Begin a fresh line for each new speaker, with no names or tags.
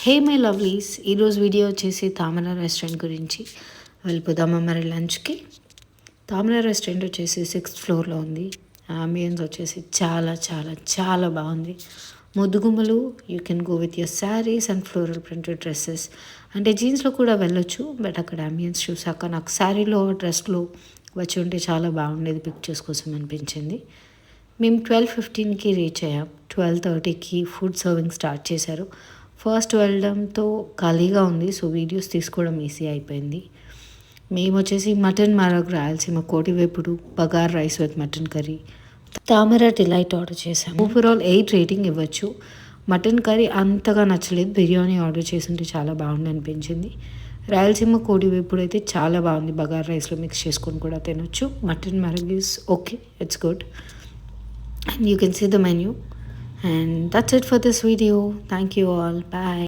Hey my lovelies, ఈరోజు video వచ్చేసి తామర రెస్టారెంట్ గురించి. వెళ్ళిపోదామా మరి లంచ్కి. తామర రెస్టారెంట్ వచ్చేసి 6th ఫ్లోర్లో ఉంది. అంబియన్స్ వచ్చేసి చాలా చాలా చాలా బాగుంది. ముద్దుగుమ్మలు, you can go with your saris and floral printed dresses. అంటే జీన్స్లో కూడా వెళ్ళొచ్చు, బట్ అక్కడ అంబియన్స్ చూసాక నాకు శారీలో డ్రెస్లో వచ్చి ఉంటే చాలా బాగుండేది, పిక్చర్స్ కోసం అనిపించింది. మేము 12:15కి రీచ్ అయ్యాం. 12:30కి ఫుడ్ సర్వింగ్ స్టార్ట్ చేశారు. ఫస్ట్ వెళ్ళడంతో ఖాళీగా ఉంది, సో వీడియోస్ తీసుకోవడం ఈజీ అయిపోయింది. మేము వచ్చేసి మటన్ మరగ్, రాయలసీమ కోటి వేపుడు, bagara rice with mutton curry, తామర డిలైట్ ఆర్డర్ చేశాము. ఓవరాల్ 8 రేటింగ్ ఇవ్వచ్చు. మటన్ కర్రీ అంతగా నచ్చలేదు, బిర్యానీ ఆర్డర్ చేస్తుంటే చాలా బాగుంది అనిపించింది. రాయలసీమ కోడి వేపుడు అయితే చాలా బాగుంది, బగార్ రైస్లో మిక్స్ చేసుకొని కూడా తినొచ్చు. Mutton marag is okay, it's good. And you can see the menu. And that's it for this video. Thank you all. Bye.